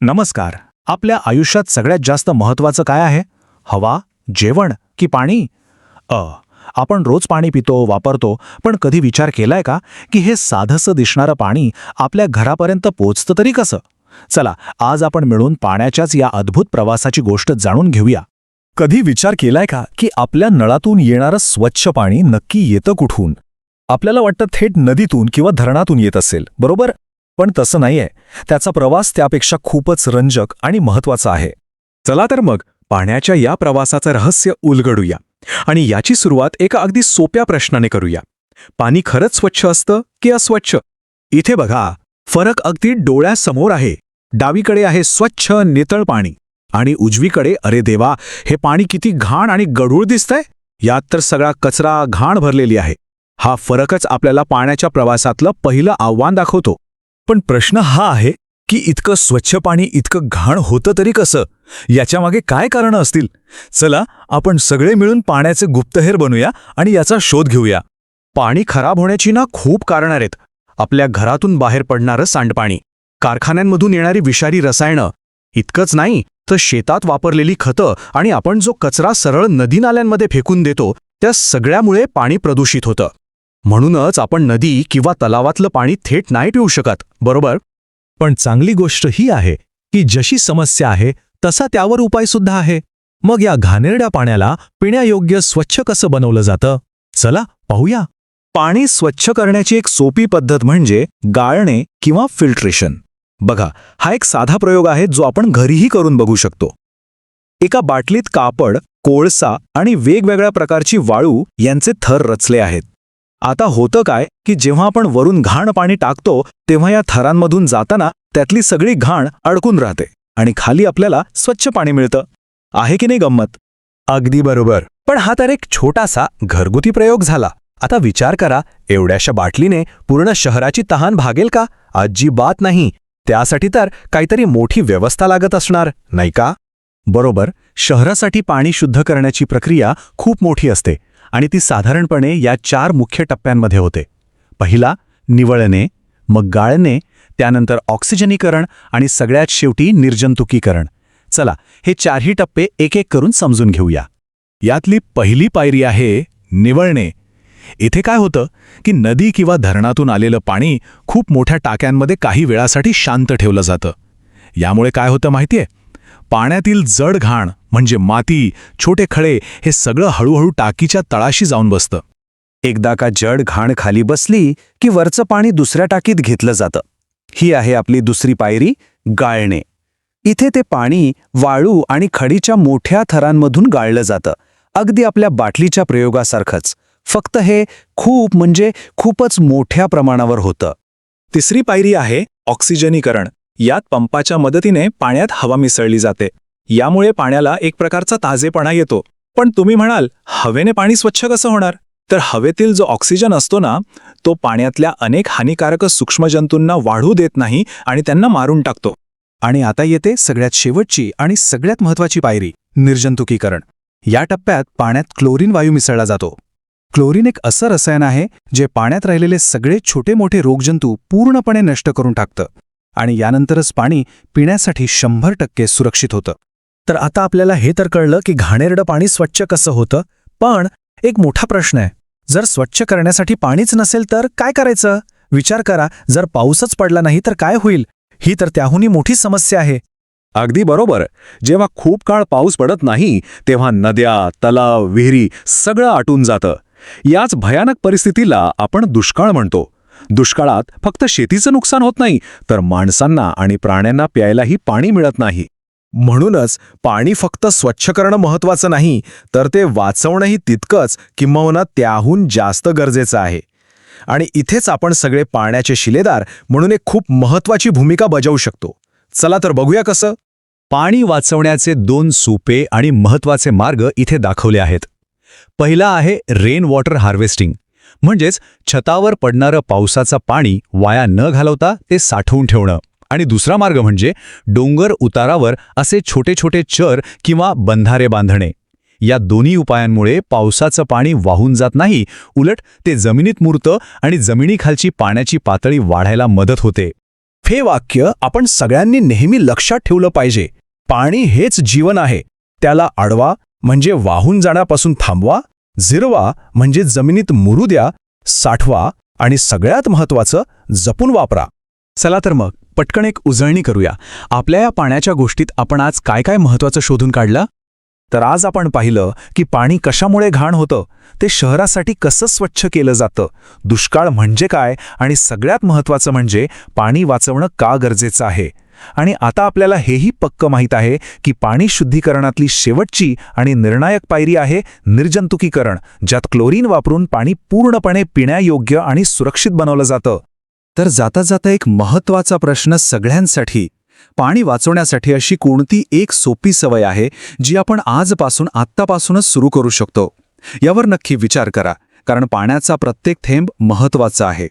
नमस्कार. आपल्या आयुष्यात सगळ्यात जास्त महत्त्वाचं काय आहे? हवा, जेवण की पाणी? आपण रोज पाणी पितो, वापरतो, पण कधी विचार केलाय का की हे साधंसं दिसणारं पाणी आपल्या घरापर्यंत पोचतं तरी कसं? चला, आज आपण मिळून पाण्याच्याच या अद्भुत प्रवासाची गोष्ट जाणून घेऊया. कधी विचार केलाय का की आपल्या नळातून येणारं स्वच्छ पाणी नक्की येतं कुठून? आपल्याला वाटतं थेट नदीतून किंवा धरणातून येत असेल, बरोबर? पण तसं नाहीये. त्याचा प्रवास त्यापेक्षा खूपच रंजक आणि महत्त्वाचा आहे. चला तर मग पाण्याच्या या प्रवासाचं रहस्य उलगडूया आणि याची सुरुवात एका अगदी सोप्या प्रश्नाने करूया. पाणी खरंच स्वच्छ असतं की अस्वच्छ? इथे बघा, फरक अगदी डोळ्यासमोर आहे. डावीकडे आहे स्वच्छ नितळ पाणी आणि उजवीकडे, अरे देवा, हे पाणी किती घाण आणि गढूळ दिसतंय. यात तर सगळा कचरा, घाण भरलेली आहे. हा फरकच आपल्याला पाण्याच्या प्रवासातलं पहिलं आव्हान दाखवतो. पण प्रश्न हा आहे की इतकं स्वच्छ पाणी इतकं घाण होतं तरी कसं? याच्यामागे काय कारणं असतील? चला, आपण सगळे मिळून पाण्याचे गुप्तहेर बनूया आणि याचा शोध घेऊया. पाणी खराब होण्याची खूप कारणं आहेत. आपल्या घरातून बाहेर पडणारं सांडपाणी, कारखान्यांमधून येणारी विषारी रसायनं, इतकंच नाही तर शेतात वापरलेली खतं आणि आपण जो कचरा सरळ नदी नाल्यांमध्ये फेकून देतो, त्या सगळ्यामुळे पाणी प्रदूषित होतं. म्हणूनच आपण नदी किंवा तलावातलं पाणी थेट नाही पिऊ शकत, बरोबर? पण चांगली गोष्ट ही आहे की जशी समस्या आहे तसा त्यावर उपायसुद्धा आहे. मग या घाणेरड्या पाण्याला पिण्यायोग्य स्वच्छ कसं बनवलं जातं? चला पाहूया. पाणी स्वच्छ करण्याची एक सोपी पद्धत म्हणजे गाळणे किंवा फिल्ट्रेशन. बघा, हा एक साधा प्रयोग आहे जो आपण घरीही करून बघू शकतो. एका बाटलीत कापड, कोळसा आणि वेगवेगळ्या प्रकारची वाळू यांचे थर रचले आहेत. आता होतं काय की जेव्हा आपण वरून घाण पाणी टाकतो तेव्हा या थरांमधून जाताना त्यातली सगळी घाण अडकून राहते आणि खाली आपल्याला स्वच्छ पाणी मिळतं. आहे की नाही गंमत? अगदी बरोबर. पण हा तर एक छोटासा घरगुती प्रयोग झाला. आता विचार करा, एवढ्याशा बाटलीने पूर्ण शहराची तहान भागेल का? अजिबात नाही. त्यासाठी तर काहीतरी मोठी व्यवस्था लागत असणार, नाही का? बरोबर. शहरासाठी पाणी शुद्ध करण्याची प्रक्रिया खूप मोठी असते आणि ती साधारणपणे या 4 मुख्य टप्प्यांमध्ये होते. पहिला, निवळणे, मग गाळणे, त्यानंतर ऑक्सिजनीकरण आणि सगळ्यात शेवटी निर्जंतुकीकरण. चला, हे 4ही टप्पे एक एक करून समजून घेऊया. यातली पहिली पायरी आहे निवळणे. इथे काय होतं की नदी किंवा धरणातून आलेलं पाणी खूप मोठ्या टाक्यांमध्ये काही वेळासाठी शांत ठेवलं जातं. यामुळे काय होतं माहितीये? पाण्यातील जड घाण म्हणजे माती, छोटे खळे, हे सगळं हळूहळू टाकीच्या तळाशी जाऊन बसतं. एकदा का जड घाण खाली बसली की वरचं पाणी दुसऱ्या टाकीत घेतलं जातं. ही आहे आपली दुसरी पायरी, गाळणे. इथे ते पाणी वाळू आणि खडीच्या मोठ्या थरांमधून गाळलं जातं, अगदी आपल्या बाटलीच्या प्रयोगासारखंच. फक्त हे खूप म्हणजे खूपच मोठ्या प्रमाणावर होतं. तिसरी पायरी आहे ऑक्सिजनीकरण. यात पंपाच्या मदतीने पाण्यात हवा मिसळली जाते. यामुळे पाण्याला एक प्रकारचा ताजेपणा येतो. पण तुम्ही म्हणाल, हवेने पाणी स्वच्छ कसं होणार? तर हवेतील जो ऑक्सिजन असतो ना, तो पाण्यातल्या अनेक हानिकारक सूक्ष्मजंतूंना वाढू देत नाही आणि त्यांना मारून टाकतो. आणि आता येते सगळ्यात शेवटची आणि सगळ्यात महत्त्वाची पायरी, निर्जंतुकीकरण. या टप्प्यात पाण्यात क्लोरीन वायू मिसळला जातो. क्लोरीन एक असं रसायन आहे जे पाण्यात राहिलेले सगळे छोटे मोठे रोगजंतू पूर्णपणे नष्ट करून टाकतं आणि यानंतरच पाणी पिण्यासाठी 100% सुरक्षित होतं. तर आता आपल्याला हे तर कळलं की घाणेरडं पाणी स्वच्छ कसं होतं. पण एक मोठा प्रश्न आहे, जर स्वच्छ करण्यासाठी पाणीच नसेल तर काय करायचं? विचार करा, जर पाऊसच पडला नाही तर काय होईल? ही तर त्याहूनही मोठी समस्या आहे. अगदी बरोबर. जेव्हा खूप काळ पाऊस पडत नाही तेव्हा नद्या, तलाव, विहिरी सगळं आटून जातं. याच भयानक परिस्थितीला आपण दुष्काळ म्हणतो. दुष्काळात फक्त शेतीचं नुकसान होत नाही, तर माणसांना आणि प्राण्यांना प्यायलाही पाणी मिळत नाही. म्हणूनच पाणी फक्त स्वच्छ करणं महत्त्वाचं नाही, तर ते वाचवणंही तितकंच, किंबहुना त्याहून जास्त गरजेचं आहे. आणि इथेच आपण सगळे पाण्याचे शिलेदार म्हणून एक खूप महत्त्वाची भूमिका बजावू शकतो. चला तर बघूया कसं. पाणी वाचवण्याचे 2 सोपे आणि महत्त्वाचे मार्ग इथे दाखवले आहेत. पहिला आहे रेन वॉटर हार्वेस्टिंग, म्हणजेच छतावर पडणारं पावसाचं पाणी वाया न घालवता ते साठवून ठेवणं. आणि दुसरा मार्ग म्हणजे डोंगर उतारावर असे छोटे छोटे चर किंवा बंधारे बांधणे. या दोन्ही उपायांमुळे पावसाचं पाणी वाहून जात नाही, उलट ते जमिनीत मुरतं आणि जमिनीखालची पाण्याची पातळी वाढायला मदत होते. हे वाक्य आपण सगळ्यांनी नेहमी लक्षात ठेवलं पाहिजे. पाणी हेच जीवन आहे. त्याला अडवा म्हणजे वाहून जाण्यापासून थांबवा, जिरवा म्हणजे जमिनीत मुरू द्या, साठवा आणि सगळ्यात महत्त्वाचं जपून वापरा. चला तर मग पटकन एक उजळणी करूया. आपल्या या पाण्याच्या गोष्टीत आपण आज काय काय महत्त्वाचं शोधून काढलं? तर आज आपण पाहिलं की पाणी कशामुळे घाण होतं, ते शहरासाठी कसं स्वच्छ केलं जातं, दुष्काळ म्हणजे काय आणि सगळ्यात महत्त्वाचं म्हणजे पाणी वाचवणं का गरजेचं आहे. आणि आता आपल्याला हेही पक्क माहीत आहे की पाणी शुद्धीकरणातली शेवटची आणि निर्णायक पायरी आहे निर्जंतुकीकरण, ज्यात क्लोरीन वापरून पाणी पूर्णपणे पिण्यायोग्य आणि सुरक्षित बनवलं जातं. तर जाता जाता एक महत्त्वाचा प्रश्न सगळ्यांसाठी, पाणी वाचवण्यासाठी अशी कोणती एक सोपी सवय आहे जी आपण आजपासून आत्तापासूनच सुरू करू शकतो? यावर नक्की विचार करा, कारण पाण्याचा प्रत्येक थेंब महत्त्वाचा आहे.